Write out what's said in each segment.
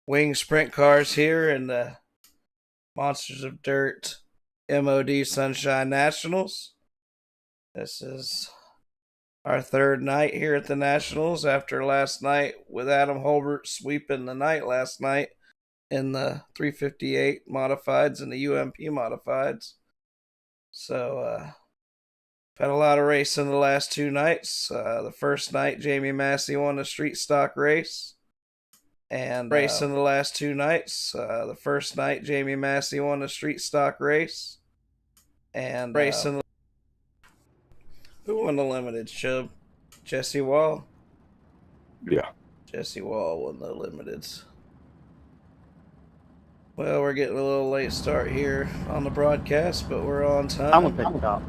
wing sprint cars here in the Monsters of Dirt MOD Sunshine Nationals. This is our third night here at the Nationals after last night with Adam Holbert sweeping the night last night in the 358 modifieds and the UMP modifieds. So, had a lot of racing the last two nights. The first night, Jamie Massey won the street stock race. And racing the last two nights. The first night, Jamie Massey won the street stock race. And racing. Who won the limited, Chubb? Jesse Wall? Yeah. Jesse Wall won the limiteds. Well, we're getting a little late start here on the broadcast, but we're on time. I'm gonna pick it up.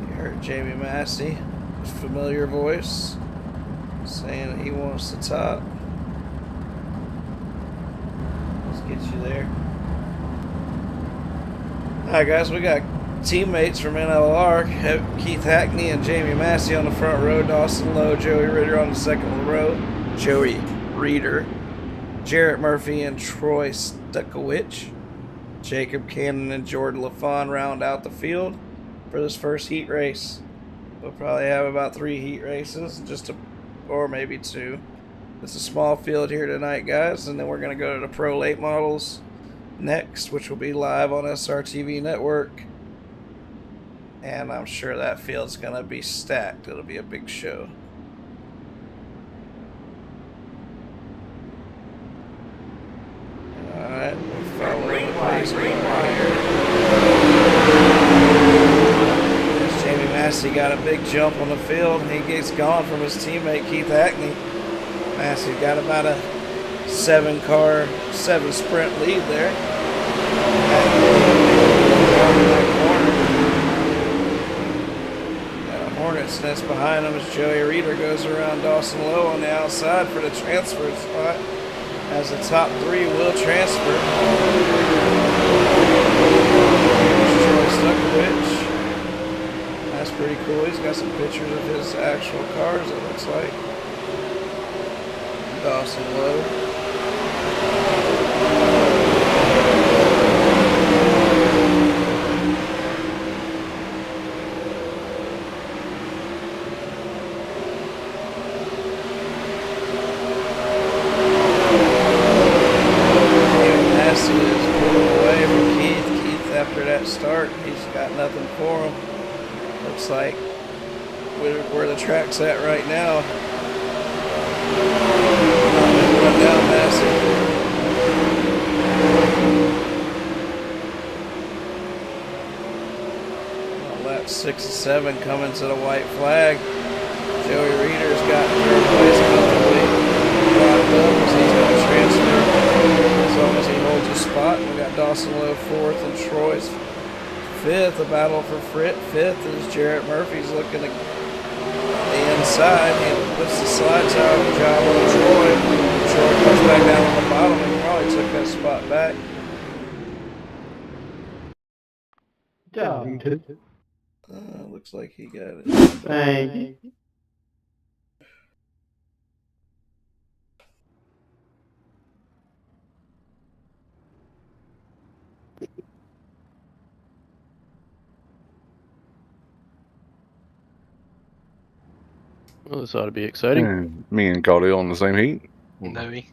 You heard Jamie Massey, his familiar voice, saying that he wants the top. Let's get you there. Alright guys, we got teammates from NLR, Keith Hackney and Jamie Massey on the front row, Dawson Lowe, Joey Ritter on the second row, Joey Reeder, Jarrett Murphy and Troy Stukowicz, Jacob Cannon and Jordan LaFawn round out the field for this first heat race. We'll probably have about 3 heat races, or maybe 2. It's a small field here tonight, guys, and then we're going to go to the Pro Late Models next, which will be live on SRTV Network. And I'm sure that field's going to be stacked. It'll be a big show. Alright, we're following the pace here. Jamie Massey got a big jump on the field. He gets gone from his teammate Keith Hackney. Massey got about a 7 sprint lead there. Got a Hornet's nest behind him as Joey Reeder goes around Dawson Lowe on the outside for the transfer spot. As the top 3 will transfer. Troy Stukowicz. That's pretty cool. He's got some pictures of his actual cars, it looks like. Dawson Lowe. Start, he's got nothing for him. Looks like where the track's at right now. Run down Massey. Lap 6 and 7 coming to the white flag. Joey Reeder's got third place comfortably locked up as he's going to transfer as long as he holds a spot. We got Dawson Lowe 4th and Troy's 5th. A battle for 5th as Jarrett Murphy's looking to the inside. He puts the slides out of job on Troy. Troy comes back down on the bottom and probably took that spot back. Looks like he got it. Thank you. Well, this ought to be exciting. And me and Caudill in the same heat. Maybe.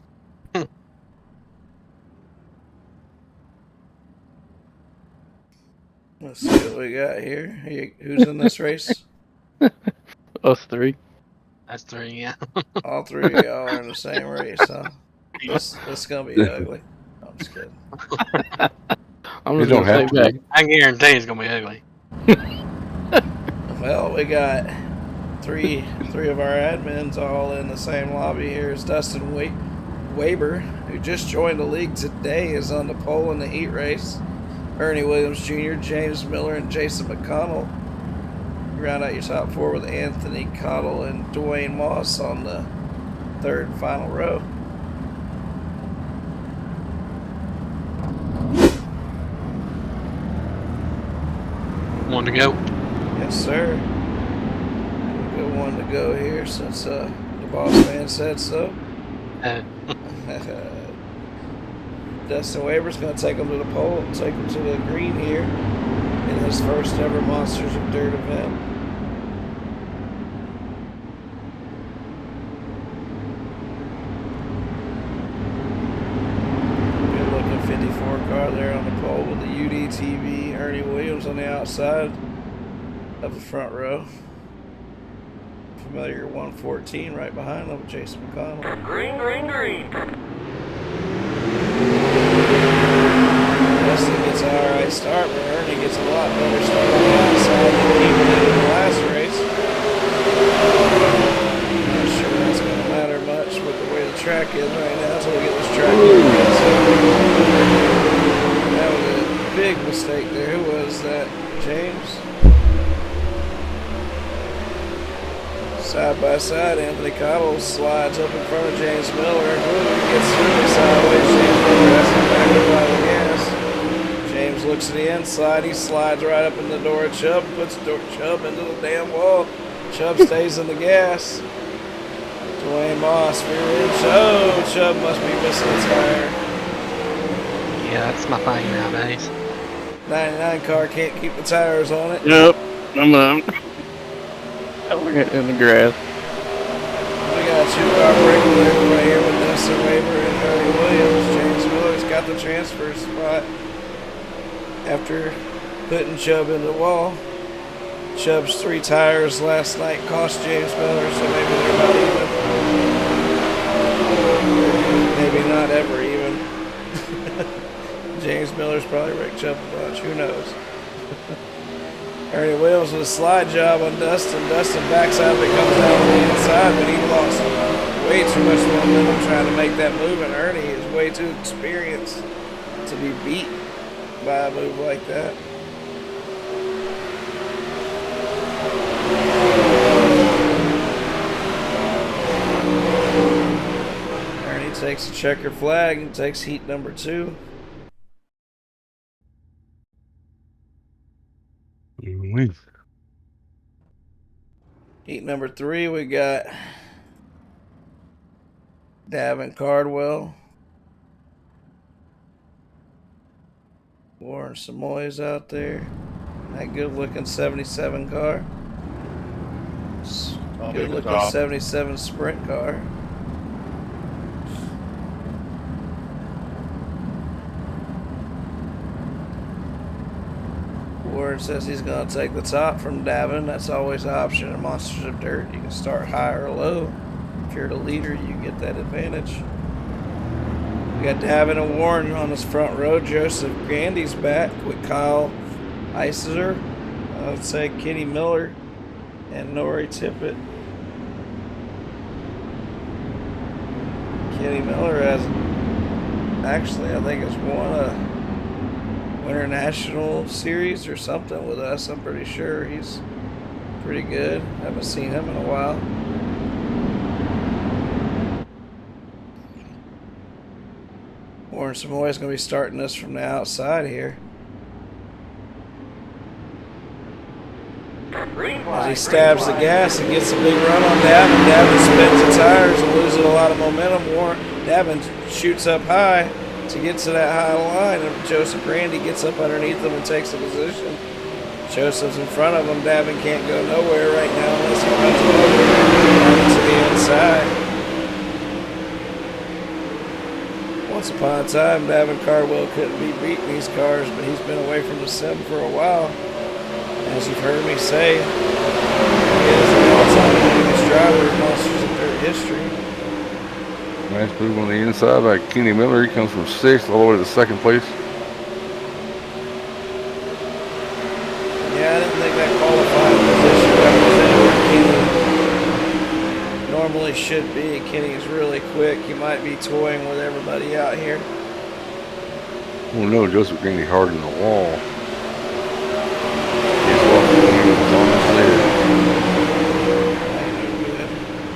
Let's see what we got here. Who's in this race? Us 3. That's 3, yeah. All 3 of y'all are in the same race, huh? This is going to be ugly. No, I'm just kidding. I'm You just don't gonna have say to. back. I guarantee it's gonna be ugly. Well, we got three of our admins all in the same lobby here. Is Dustin Weber, who just joined the league today, is on the pole in the heat race. Ernie Williams Jr., James Miller, and Jason McConnell. You round out your top 4 with Anthony Cottle and Dwayne Moss on the 3rd and final row. One to go. Yes, sir. Good one to go here since the boss man said so. Dustin Weber's going to take him to the pole, take him to the green here in his first ever Monsters of Dirt event. Good looking 54 car there on the pole with the UDTV Ernie Williams on the outside of the front row. Familiar 114 right behind him with Jason McConnell. Green, green, green. Dustin gets an alright start, but Ernie gets a lot better start on the outside than he did in the last race. Not sure that's going to matter much with the way the track is right now until we get this track moving. So that was a big mistake there. Who was that? James? Side by side, Anthony Cottle slides up in front of James Miller. Ooh, he gets really sideways. James Miller has to back up by the gas. James looks to the inside. He slides right up in the door of Chubb, puts Chubb into the damn wall. Chubb stays in the gas. Dwayne Moss, rear end. Oh, Chubb must be missing a tire. Yeah, that's my thing nowadays. 99 car can't keep the tires on it. Yep. I'm in the grass. We got a 2-car breakaway right here with Dustin Weber and Ernie Williams. James Miller's got the transfer spot after putting Chubb in the wall. Chubb's 3 tires last night cost James Miller, so maybe they're not even. Maybe not ever even. James Miller's probably wrecked Chubb a bunch. Who knows? Ernie Williams with a slide job on Dustin. Dustin backs out of it, comes out on the inside, but he lost way too much momentum trying to make that move, and Ernie is way too experienced to be beat by a move like that. Ernie takes a checker flag and takes heat number 2. Heat number 3, we got Davin Cardwell, Warren Samoy's out there. That good looking 77 car. Good looking 77 sprint car. Warren says he's going to take the top from Davin. That's always an option in Monsters of Dirt. You can start high or low. If you're the leader, you get that advantage. We got Davin and Warren on his front row. Joseph Grandy's back with Kyle Eiser. I would say Kenny Miller and Nori Tippett. Kenny Miller has actually, I think, has won a Winter National Series or something with us. I'm pretty sure he's pretty good. Haven't seen him in a while. Warren Samoy's going to be starting us from the outside here. As he stabs the gas and gets a big run on Davin. Davin spins the tires and loses a lot of momentum. Davin shoots up high to get to that high line, and Joseph Grandy gets up underneath him and takes a position. Joseph's in front of him. Davin can't go nowhere right now unless he runs him over to the inside. Once upon a time, Davin Cardwell couldn't be beating these cars, but he's been away from the sim for a while. As you've heard me say, he is the all-time winningest driver in Monsters of Dirt history. Nice move on the inside by Kenny Miller. He comes from 6th all the way to 2nd place. Yeah, I didn't think that qualifying position represented where Kenny normally should be. Kenny is really quick. He might be toying with everybody out here. Well, no, Joseph Grandy hard in the wall.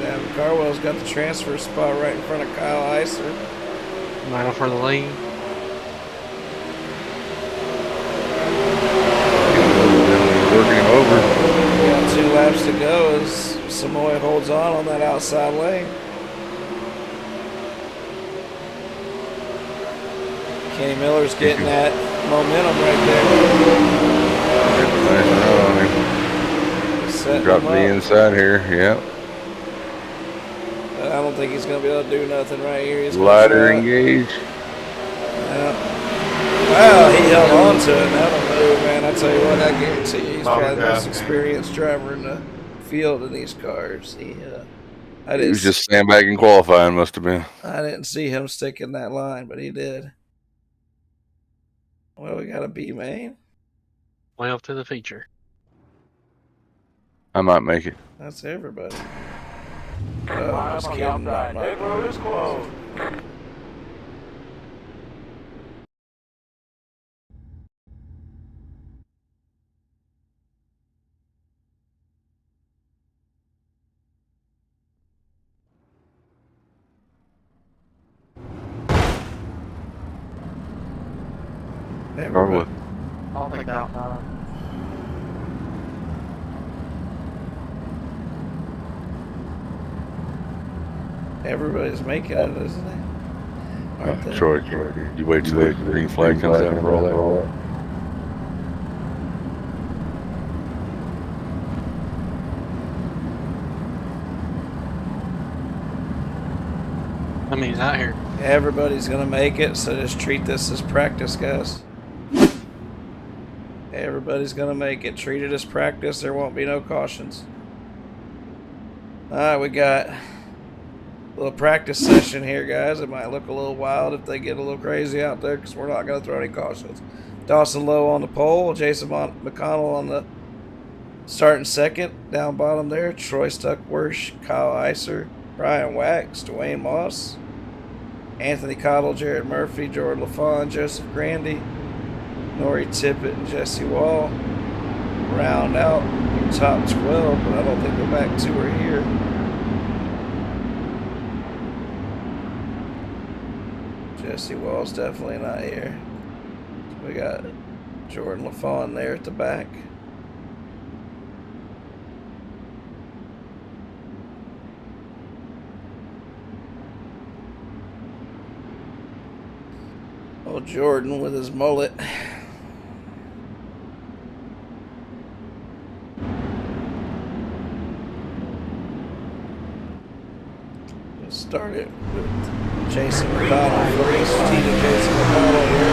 Davin Cardwell's got the transfer spot right in front of Kyle Eiser. Right for the lead. Working him over. We got 2 laps to go as Samoy holds on that outside lane. Kenny Miller's getting that momentum right there. Drop the inside here, yeah. But I don't think he's going to be able to do nothing right here. He's Glider engage. Yeah. Wow, he held on to it. That'll move, man. I tell you what, I guarantee you, he's probably the most experienced driver in the field in these cars. He was just sandbagging qualifying, must have been. I didn't see him sticking that line, but he did. Well, we got a B main. 12 to the feature. I might make it. That's everybody. Oh, just kidding. Night road is closed. Probably. I'll take that. Everybody's making it, isn't it? Troy, you wait till the green flag comes out for all that. I mean, he's out here. Everybody's going to make it, so just treat this as practice, guys. Everybody's going to make it. Treat it as practice. There won't be no cautions. All right, we got a little practice session here, guys. It might look a little wild if they get a little crazy out there because we're not going to throw any cautions. Dawson Lowe on the pole. Jason McConnell on the starting second. Down bottom there, Troy Stuckworth, Kyle Iser, Brian Wax, Dwayne Moss, Anthony Cottle, Jared Murphy, Jordan LaFawn, Joseph Grandy, Nori Tippett, and Jesse Wall. Round out your top 12, but I don't think the back two are here. Jesse Wall's definitely not here. So we got Jordan LaFawn there at the back. Oh, Jordan with his mullet. Let's start it with Jason McConnell first. Strategic Jason McConnell here.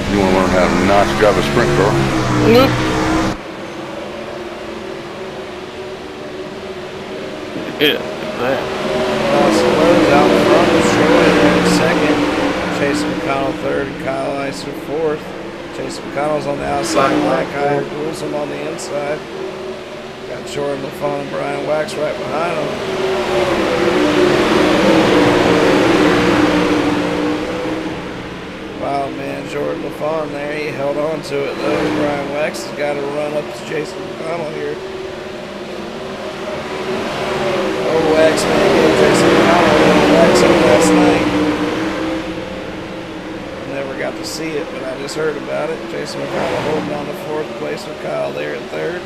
You want to learn how to not drive a sprint car? Nope. Yeah, that. Slows out front with Troy there in second. Jason McConnell third and Kyle Iser fourth. Jason McConnell's on the outside. Black Eye rules him on the inside. Got Jordan LaFawn and Brian Wax right behind him. Wow, man, Jordan LaFawn there. He held on to it though. Brian Wax has got to run up to Jason McConnell here. Oh, Wax, man, gave Jason McConnell Wax up last night. Never got to see it, but I just heard about it. Jason McConnell holding on to fourth place with Kyle there in third.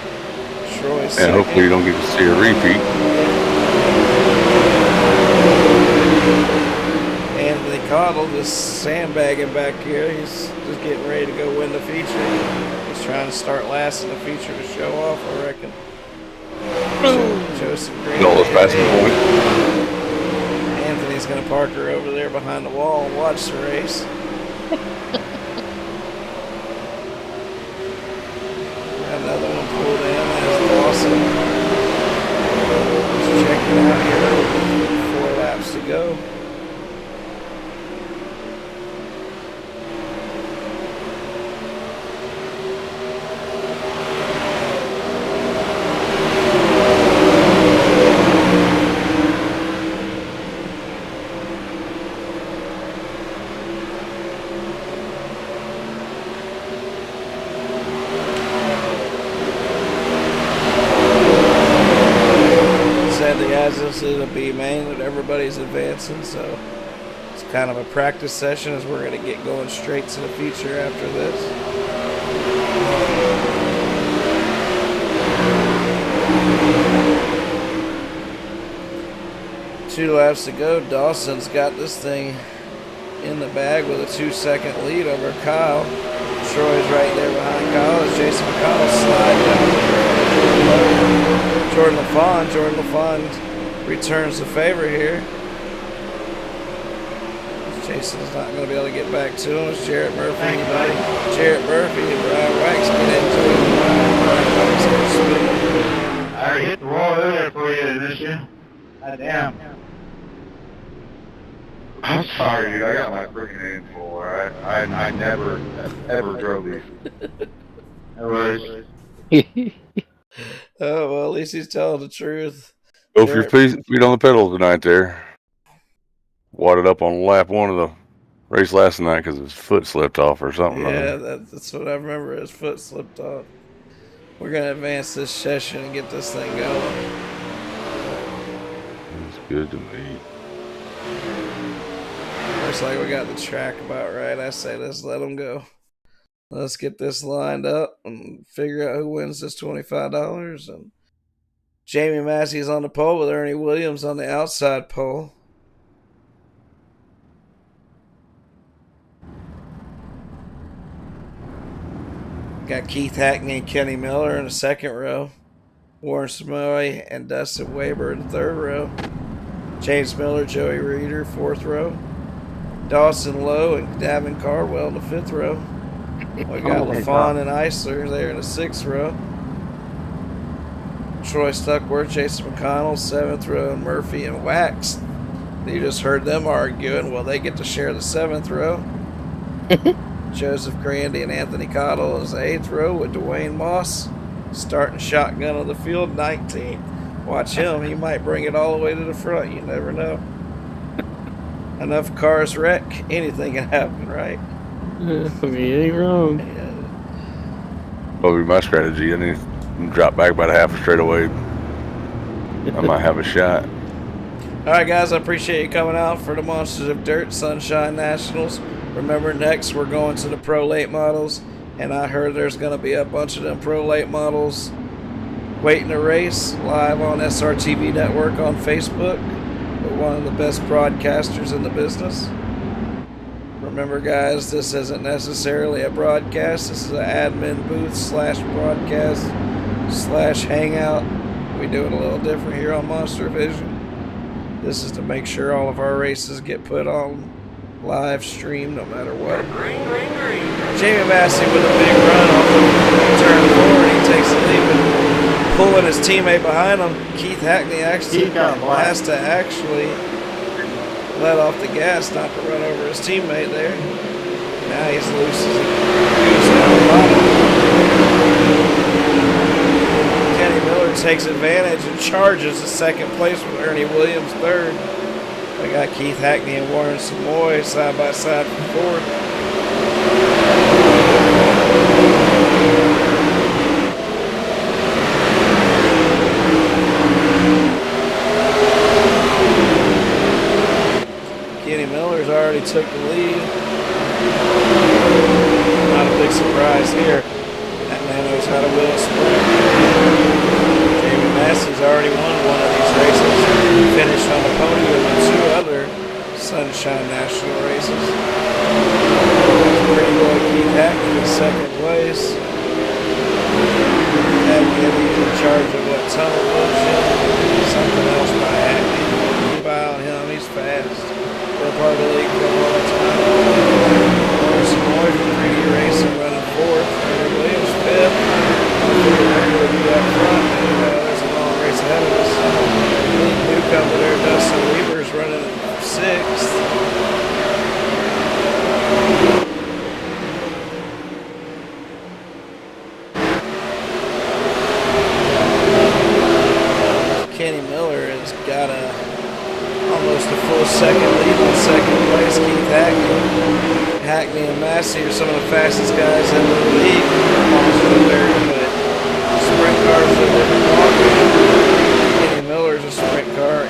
Troy second. And hopefully you don't get to see a repeat. Anthony Cottle just sandbagging back here. He's just getting ready to go win the feature. He's trying to start last in the feature to show off, I reckon. Joseph Green. No, passing point. Anthony's going to park her over there behind the wall and watch the race. Another one pulled in. There's Dawson. Just checking out here. 4 laps to go. guys, this is a B main that everybody's advancing, so it's kind of a practice session as we're going to get going straight to the feature after this. 2 laps to go. Dawson's got this thing in the bag with a 2-second lead over Kyle. Troy's right there behind Kyle as Jason McConnell slides down. Jordan LaFond returns the favor here. Jason's not going to be able to get back to him. It's Jarrett Murphy and Brian Wax get into it. Brian Wax gets speed. I hit the wall earlier for you, didn't you? Damn. I'm sorry, dude. I got my freaking name full. Alright, I never ever drove these. No worries. Oh, well, at least he's telling the truth. Go for your feet on the pedal tonight there. Wadded up on lap 1 of the race last night because his foot slipped off or something. Yeah, that's what I remember. His foot slipped off. We're going to advance this session and get this thing going. It's good to me. Looks like we got the track about right. I say let's let them go. Let's get this lined up and figure out who wins this $25. And Jamie Massey's on the pole with Ernie Williams on the outside pole. Got Keith Hackney and Kenny Miller in the second row. Warren Samoy and Dustin Weber in the third row. James Miller, Joey Reeder, fourth row. Dawson Lowe and Davin Cardwell in the fifth row. We got LaFawn and Eisler there in the sixth row. Troy Stuckworth, Jason McConnell, seventh row, and Murphy and Wax. You just heard them arguing. Well, they get to share the seventh row. Joseph Grandy and Anthony Cottle is the eighth row with Dwayne Moss starting shotgun of the field, 19th. Watch him. He might bring it all the way to the front. You never know. Enough cars wreck, anything can happen, right? You ain't wrong. Yeah. Probably my strategy. I need to drop back about a half a straightaway. I might have a shot. All right, guys, I appreciate you coming out for the Monsters of Dirt Sunshine Nationals. Remember, next we're going to the Pro Late Models, and I heard there's going to be a bunch of them Pro Late Models waiting to race live on SRTV Network on Facebook with one of the best broadcasters in the business. Remember, guys, this isn't necessarily a broadcast. This is an admin booth / broadcast / hangout. We do it a little different here on MonsterVision. This is to make sure all of our races get put on live stream no matter what. Jamie Massey with a big run off the turn 4, and he takes the lead and pulling his teammate behind him. Keith Hackney actually has to let off the gas not to run over his teammate there. Now he's loose as a goose down the bottom. Kenny Miller takes advantage and charges the second place with Ernie Williams third. We got Keith Hackney and Warren Samoy side by side for fourth. Kenny Miller's already took the lead. Not a big surprise here. That man knows how to wheel a sprint. Jamie Massey's already won one of these races. Finished on the podium in 2 other Sunshine National races. Pretty boy Keith Hackney in second place. Hackney in charge of what tunnel vision. Something else by Hackney. Keep an eye on him, he's fast. They're part of the league for a long time. Morris Moy from 3D Racing running fourth. Henry Williams fifth. We'll be up front. There's a long race ahead of us. Newcomer there, Dustin Weaver's running sixth. Kenny Miller has got almost a full second lead in second place. Keith Hackney and Massey are some of the fastest guys in the league. But sprint cars are a different ballgame. Kenny Miller's a sprint car.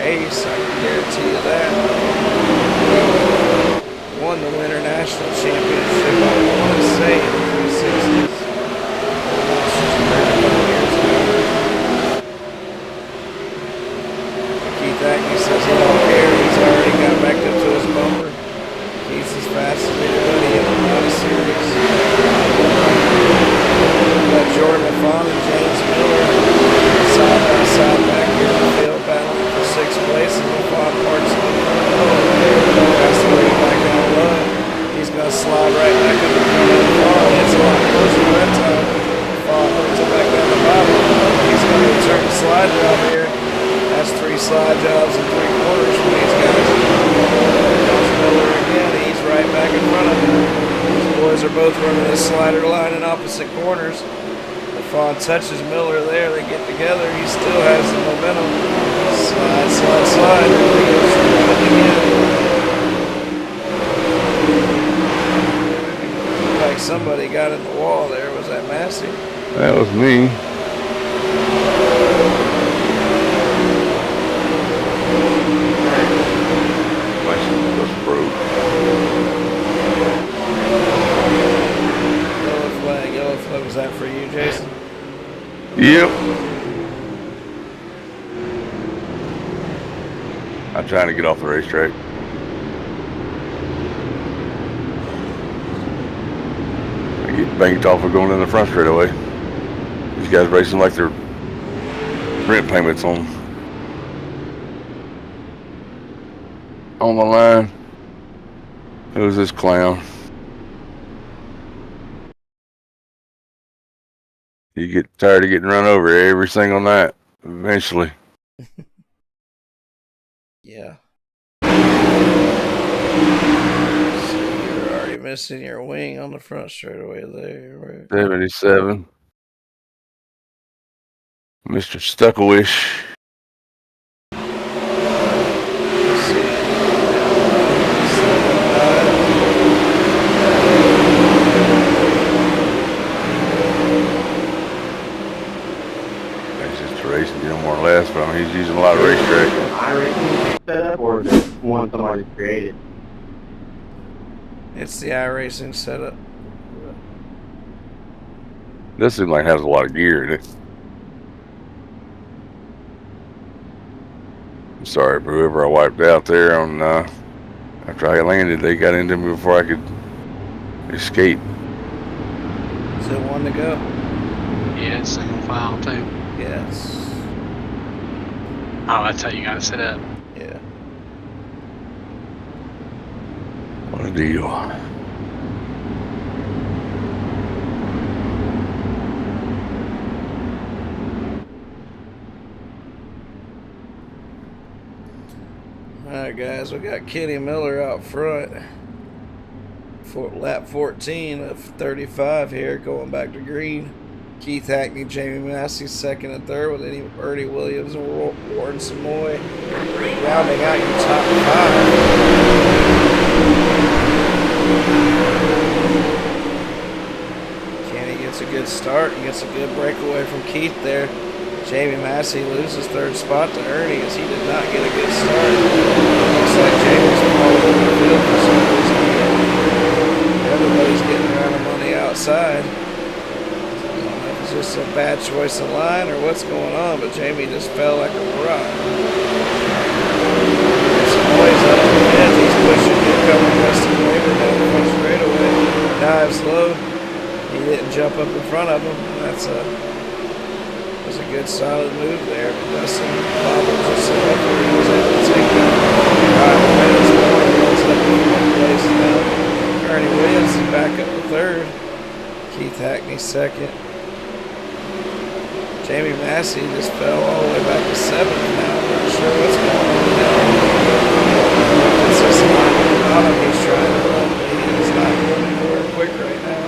here. That's 3 slide jobs and 3 quarters from these guys. There's Miller again. He's right back in front of him. These boys are both running this slider line in opposite corners. Fawn touches Miller there. They get together. He still has the momentum. Slide, slide, slide. There he goes. Again. Looked like somebody got in the wall there. Was that Massey? That was me. My shit was broke. Yellow flag. Was that for you, Jason? Yep. I'm trying to get off the racetrack. I get banked off of going in the front straightaway. These guys racing like they're rent payments on the line. Who's this clown? You get tired of getting run over every single night, eventually. Yeah. So you're already missing your wing on the front straightaway there. Right? 77. Mr. Stuckawish. Racing, more or less, but I mean, he's using a lot of racetrack. iRacing setup or just one somebody created? It's the iRacing setup. This seems like it has a lot of gear in it. I'm sorry for whoever I wiped out there on after I landed. They got into me before I could escape. Is it 1 to go? Yeah, it's single file too. Yes. Oh, that's how you gotta set up. Yeah. What a deal. Alright guys, we got Kenny Miller out front for lap 14 of 35 here, going back to green. Keith Hackney, Jamie Massey second and third, with Ernie Williams and Warren Samoy rounding out your top 5. Kenny gets a good start and gets a good breakaway from Keith there. Jamie Massey loses third spot to Ernie as he did not get a good start. Looks like Jamie's all over the field for some reason. Everybody's getting around him on the outside. Just a bad choice of line or what's going on, but Jamie just fell like a rock. Samoy's up to the end. He's pushing incoming Weston Weaver down the front straightaway. Dives low. He didn't jump up in front of him. That's was a good solid move there. But Dustin bobbled just enough where he was able to take that. Up in one place now. Ernie Williams is back up to third. Keith Hackney second. Jamie Massey just fell all the way back to 7th now. I'm not sure what's going on now. It's just not at the bottom. He's trying to run, but he's not going anywhere quick right now.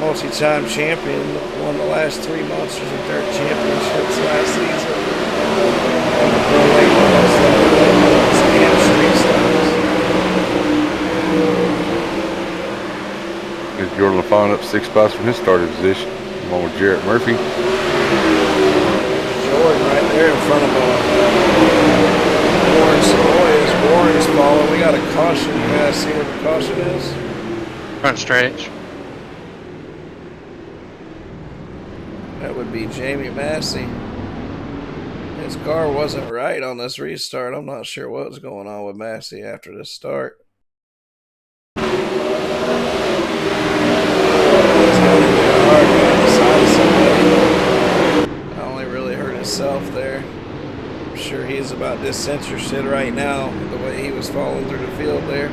Multi-time champion, won the last 3 Monsters of Dirt championships last season. And the pro late models, and street styles. Is Jordan LaFawn up 6 spots from his starting position? Along with Jarrett Murphy. Jordan right there in front of Warren Samoy as Warren's following. We got a caution. You guys see where the caution is? Front stretch. That would be Jamie Massey. His car wasn't right on this restart. I'm not sure what was going on with Massey after this start. I only really hurt himself there. I'm sure he's about disinterested right now the way he was falling through the field there.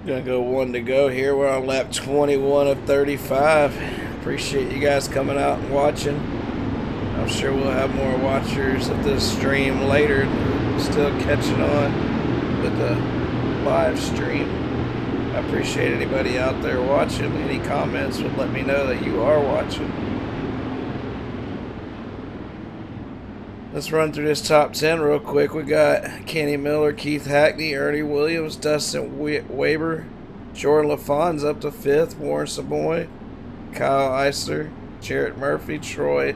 Gonna go 1 to go here. We're on lap 21 of 35. Appreciate you guys coming out and watching. I'm sure we'll have more watchers of this stream later. Still catching on with the live stream. I appreciate anybody out there watching. Any comments would let me know that you are watching. Let's run through this top 10 real quick. We got Kenny Miller, Keith Hackney, Ernie Williams, Dustin Weber, Jordan LaFon's up to 5th, Warren Samoy, Kyle Eisler, Jarrett Murphy, Troy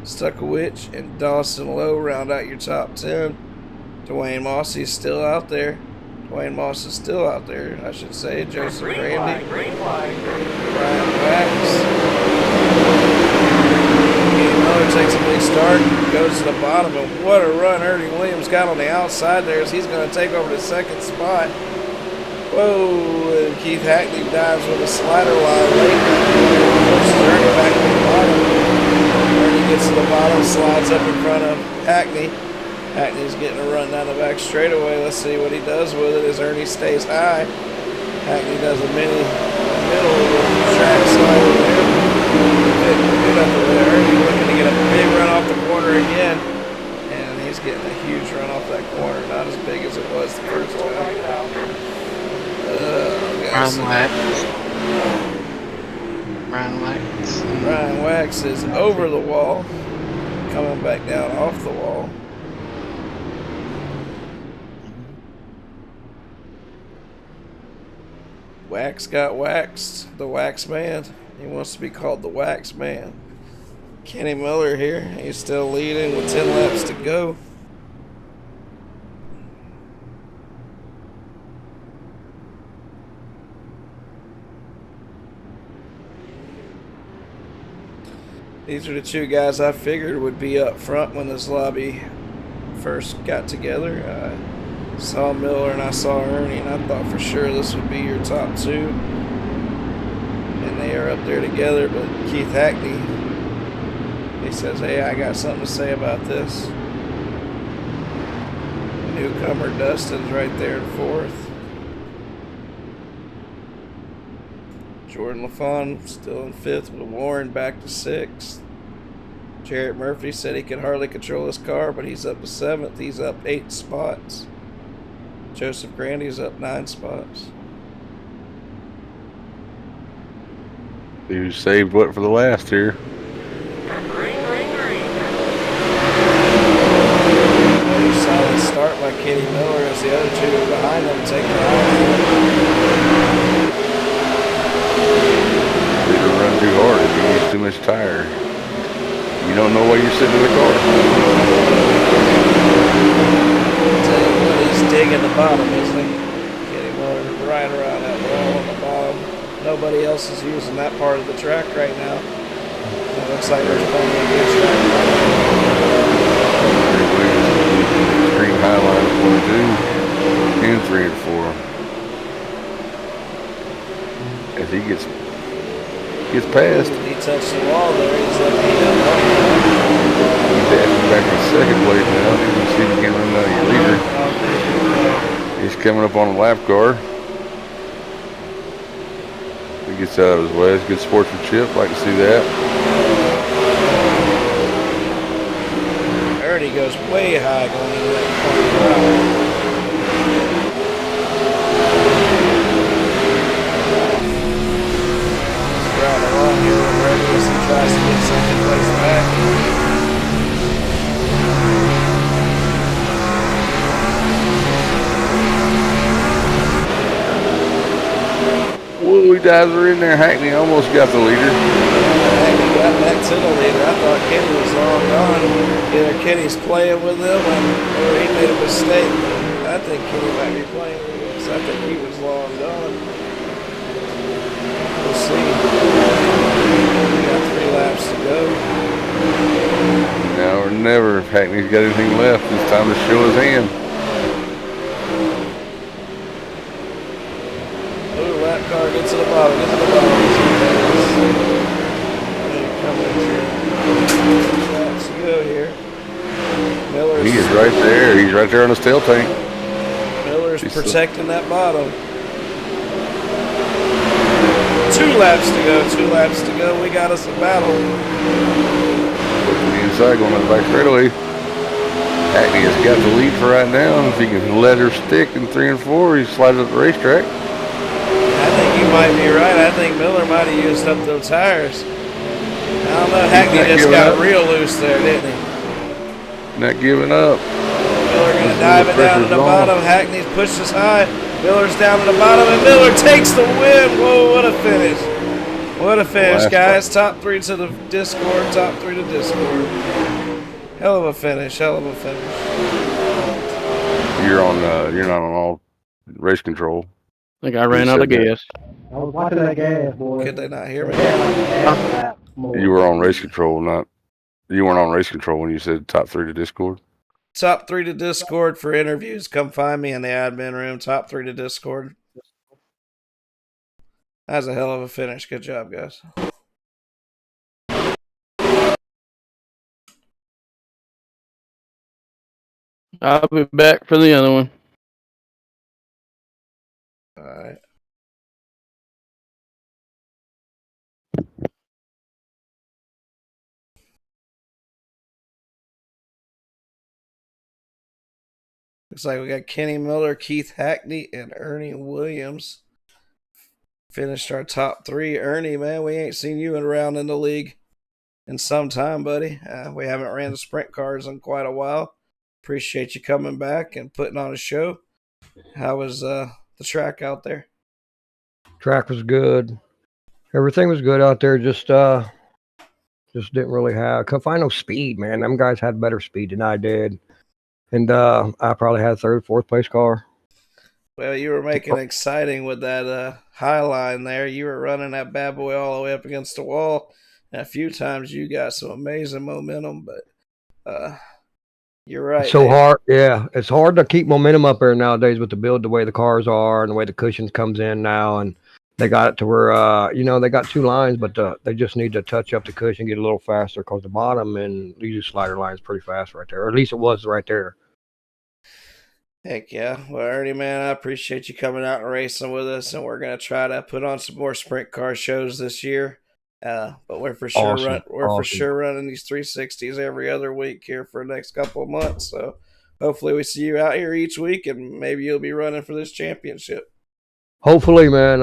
Stuckowich, and Dawson Lowe round out your top 10. Dwayne Mossey's still out there. Dwayne Moss is still out there, I should say. Joseph Randy, Brian Wax. Miller takes a big start, goes to the bottom, and what a run Ernie Williams got on the outside there as he's going to take over the 2nd spot. Whoa, and Keith Hackney dives with a slider line late. Forces Ernie back to the bottom. Ernie gets to the bottom, slides up in front of Hackney. Hackney's getting a run down the back straightaway. Let's see what he does with it as Ernie stays high. Hackney does a mini middle track slide there. Good up there. Ernie looking to get a big run off the corner again. And he's getting a huge run off that corner. Not as big as it was the first time. Ryan Wax is over the wall. Coming back down off the wall. Wax got waxed. The Wax Man. He wants to be called the Wax Man. Kenny Miller here. He's still leading with 10 laps to go. These are the two guys I figured would be up front when this lobby first got together. I saw Miller and I saw Ernie, and I thought for sure this would be your top two. And they are up there together, but Keith Hackney, he says, hey, I got something to say about this. Newcomer Dustin's right there in 4th. Jordan LaFon still in 5th with Warren back to 6th. Jarrett Murphy said he could hardly control his car, but he's up to 7th. He's up 8 spots. Joseph Grandy's up 9 spots. You saved what for the last here? Very solid start by Kenny Miller as the other two behind him take the line. Run too hard if you use too much tire. You don't know why you're sitting in the car. Tell you what, he's digging the bottom, isn't he? Kenny Miller right around that wall on the bottom. Nobody else is using that part of the track right now. It looks like there's plenty of good track. Extreme highline 1 and 2 and 3 and 4. As he gets past. He touched the wall there. He's like, He's actually back in 2nd place now. You can see if he can run out of your leader. He's coming up on a lap car. He gets out of his way. It's good sportsmanship. Like to see that. Ernie goes way high going into that corner. Along here with Radius and tries to get 2nd place back. Whoa, he dives her in there. Hackney almost got the leader. Hackney got back to the leader. I thought Kenny was long gone. Either Kenny's playing with him or he made a mistake. I think Kenny might be playing with him, so I think he was long gone. We'll see. We got 3 laps to go. Now or never. If Hackney's got anything left, it's time to show his hand. Ooh, lap car gets to the bottom. Get to the bottom. Laps to go here. Miller's, He is right there. He's right there on his tail tank. Miller's protecting that bottom. 2 laps to go. 2 laps to go. We got us a battle. The inside going on the back straightaway. Hackney has got the lead for right now. If he can let her stick in 3 and 4, he slides up the racetrack. I think you might be right. I think Miller might have used up those tires. I don't know. Hackney just got real loose there, didn't he? Not giving up. Miller going to dive it down to the bottom. Hackney pushes high. Miller's down to the bottom, and Miller takes the win. Whoa, what a finish. What a finish, guys. Top 3 to the Discord. Top 3 to Discord. Hell of a finish. Hell of a finish. You're on. You're not on all race control. I think I ran out of gas. I was watching that gas, boy. Could they not hear me? You were on race control, not. You weren't on race control when you said top 3 to Discord. Top 3 to Discord for interviews. Come find me in the admin room. Top 3 to Discord. That was a hell of a finish. Good job, guys. I'll be back for the other one. All right. Looks like we got Kenny Miller, Keith Hackney, and Ernie Williams. Finished our top 3. Ernie, man, we ain't seen you around in the league in some time, buddy. We haven't ran the sprint cars in quite a while. Appreciate you coming back and putting on a show. How was the track out there? Track was good. Everything was good out there. Just didn't really couldn't find no speed, man. Them guys had better speed than I did. And I probably had 3rd, 4th place car. Well, you were making it exciting with that high line there. You were running that bad boy all the way up against the wall. And a few times you got some amazing momentum, but you're right. It's so hard. Yeah, it's hard to keep momentum up there nowadays with the build, the way the cars are and the way the cushions comes in now. And they got it to where, they got 2 lines, but they just need to touch up the cushion, get a little faster because the bottom and these slider lines pretty fast right there. Or at least it was right there. Heck yeah. Well, Ernie, man, I appreciate you coming out and racing with us, and we're going to try to put on some more sprint car shows this year. But we're for sure for sure running these 360s every other week here for the next couple of months. So hopefully we see you out here each week, and maybe you'll be running for this championship. Hopefully, man.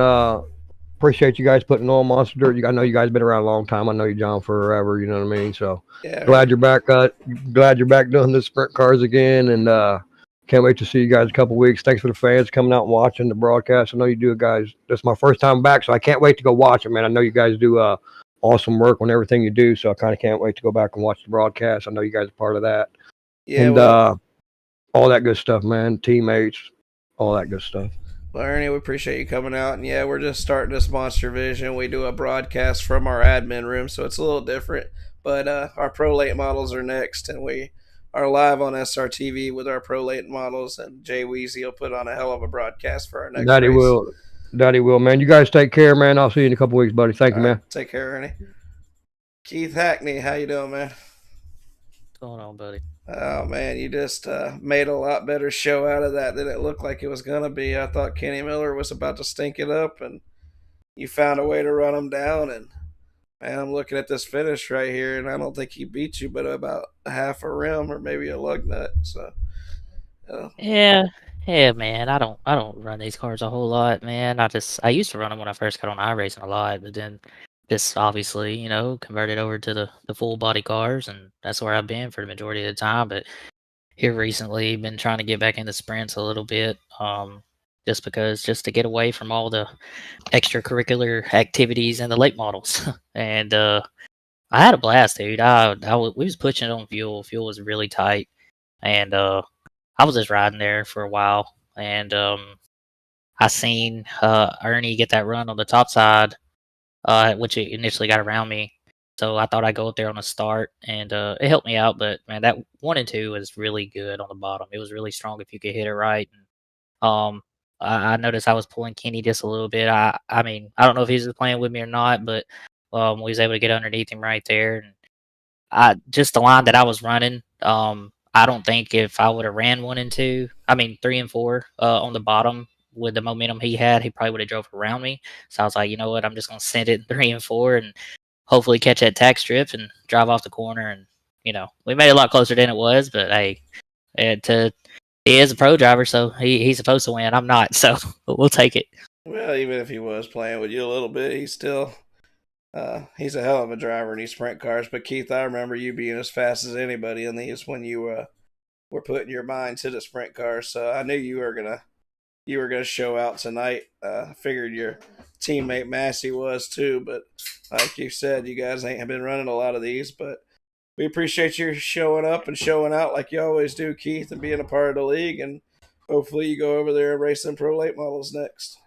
Appreciate you guys putting on Monster Dirt. I know you guys been around a long time. I know you, John, forever. You know what I mean? So yeah, glad you're back. Glad you're back doing the sprint cars again, and can't wait to see you guys a couple weeks. Thanks for the fans coming out and watching the broadcast. I know you do it, guys. This is my first time back, so I can't wait to go watch it, man. I know you guys do awesome work on everything you do, so I kind of can't wait to go back and watch the broadcast. I know you guys are part of that. Yeah, and all that good stuff, man. Teammates, all that good stuff. Well, Ernie, we appreciate you coming out. And yeah, we're just starting this MonsterVision. We do a broadcast from our admin room, so it's a little different. But our Pro Late models are next, and we are live on SRTV with our Pro Late models. And Jay Weezy will put on a hell of a broadcast for our next Daddy race. will. Daddy will, man. You guys take care, man. I'll see you in a couple weeks, buddy. Thank you, man. Take care, Ernie. Keith Hackney, how you doing, man? What's going on, buddy? Oh, man, you just made a lot better show out of that than it looked like it was going to be. I thought Kenny Miller was about to stink it up, and you found a way to run him down. And, man, I'm looking at this finish right here, and I don't think he beat you but about half a rim or maybe a lug nut. So, Yeah, man. I don't run these cars a whole lot, man. I used to run them when I first got on iRacing a lot, but then just obviously, converted over to the full body cars, and that's where I've been for the majority of the time. But here recently, been trying to get back into sprints a little bit, just to get away from all the extracurricular activities and the late models. And I had a blast, dude. We was pushing it on fuel. Fuel was really tight, and I was just riding there for a while, and I seen Ernie get that run on the top side. Which it initially got around me. So I thought I'd go up there on the start, and it helped me out. But, man, that 1 and 2 was really good on the bottom. It was really strong if you could hit it right. And, I noticed I was pulling Kenny just a little bit. I mean, I don't know if he was playing with me or not, but we was able to get underneath him right there. And just the line that I was running, I don't think if I would have ran 1 and 2, 3 and 4 on the bottom with the momentum he had, he probably would have drove around me. So I was like, you know what, I'm just gonna send it in 3 and 4 and hopefully catch that tack strip and drive off the corner. And we made it a lot closer than it was. But hey, he is a pro driver, so he's supposed to win. I'm not, so we'll take it. Well, even if he was playing with you a little bit, he's still he's a hell of a driver in these sprint cars. But Keith, I remember you being as fast as anybody in these when you were putting your mind to the sprint cars. So I knew you were gonna show out tonight. I figured your teammate Massey was too, but like you said, you guys ain't been running a lot of these. But we appreciate you showing up and showing out like you always do, Keith, and being a part of the league. And hopefully you go over there and race them pro late models next.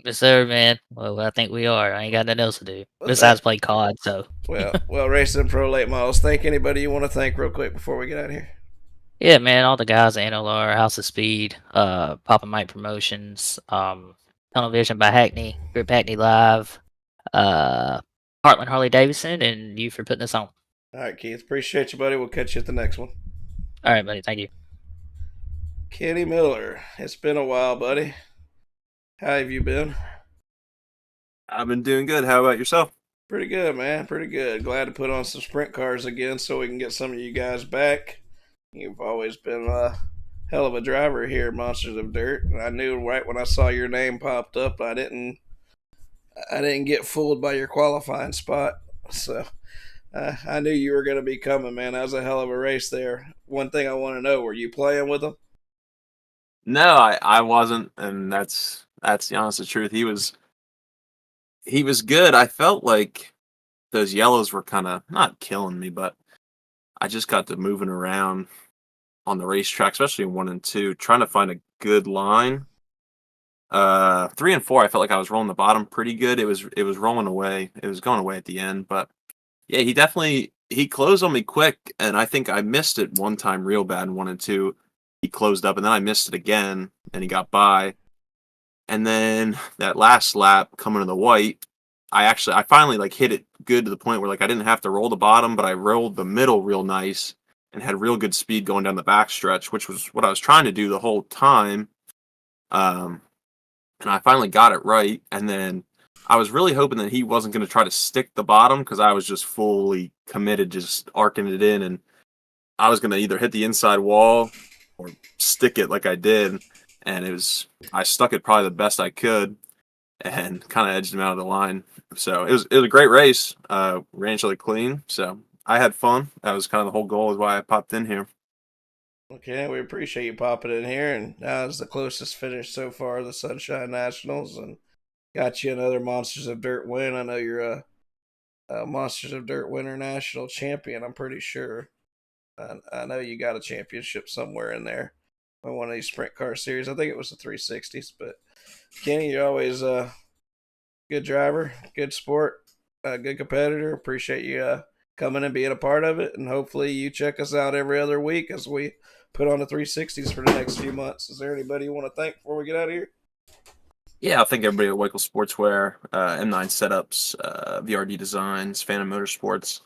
Yes, sir, man. Well, I think we are. I ain't got nothing else to do besides play COD. So well, racing pro late models. Thank anybody you want to thank real quick before we get out of here. Yeah, man, all the guys at NLR, House of Speed, Papa Mike Promotions, Tunnel Vision by Hackney, Grip Hackney Live, Heartland Harley Davidson, and you for putting this on. All right, Keith. Appreciate you, buddy. We'll catch you at the next one. All right, buddy. Thank you. Kenny Miller. It's been a while, buddy. How have you been? I've been doing good. How about yourself? Pretty good, man. Pretty good. Glad to put on some sprint cars again so we can get some of you guys back. You've always been a hell of a driver here at Monsters of Dirt. And I knew right when I saw your name popped up, I didn't get fooled by your qualifying spot. So I knew you were going to be coming, man. That was a hell of a race there. One thing I want to know, were you playing with him? No, I wasn't, and that's the honest truth. He was good. I felt like those yellows were kind of not killing me, but I just got to moving around on the racetrack, especially in 1 and 2, trying to find a good line. 3 and 4, I felt like I was rolling the bottom pretty good. It was rolling away. It was going away at the end, but yeah, he closed on me quick, and I think I missed it one time real bad in 1 and 2. He closed up, and then I missed it again, and he got by. And then that last lap coming to the white, I finally like hit it good to the point where like I didn't have to roll the bottom, but I rolled the middle real nice and had real good speed going down the back stretch, which was what I was trying to do the whole time. And I finally got it right, and then I was really hoping that he wasn't going to try to stick the bottom because I was just fully committed, just arcing it in, and I was going to either hit the inside wall or stick it like I did, and I stuck it probably the best I could and kind of edged him out of the line. So it was a great race, ran really clean, so I had fun. That was kind of the whole goal, is why I popped in here. Okay, we appreciate you popping in here, and that was the closest finish so far of the Sunshine Nationals, and got you another Monsters of Dirt win. I know you're a Monsters of Dirt Winter National champion, I'm pretty sure. I know you got a championship somewhere in there on one of these sprint car series. I think it was the 360s, but Kenny, you're always a good driver, good sport, good competitor. Appreciate you coming and being a part of it, and hopefully you check us out every other week as we put on the 360s for the next few months. Is there anybody you want to thank before we get out of here? Yeah, I think everybody at Weichel Sportswear, M9 Setups, VRD Designs, Phantom Motorsports.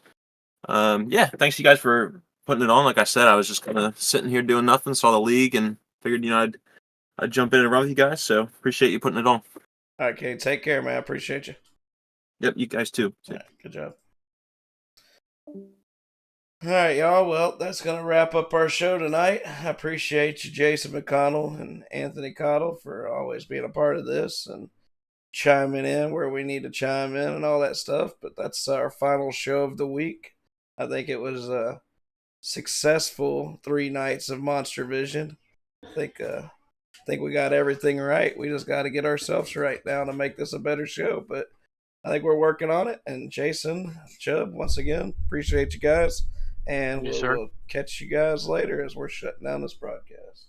Yeah, thanks you guys for putting it on. Like I said, I was just kind of sitting here doing nothing, saw the league, and figured I'd jump in and run with you guys. So appreciate you putting it on. All right, Kate, take care, man. I appreciate you. Yep, you guys too. All right, good job. All right, y'all. Well, that's going to wrap up our show tonight. I appreciate you, Jason McConnell and Anthony Cottle, for always being a part of this and chiming in where we need to chime in and all that stuff. But that's our final show of the week. I think it was a successful 3 nights of MonsterVision. I think we got everything right. We just got to get ourselves right now to make this a better show. But I think we're working on it. And Jason, Chubb, once again, appreciate you guys. And we'll catch you guys later as we're shutting down this broadcast.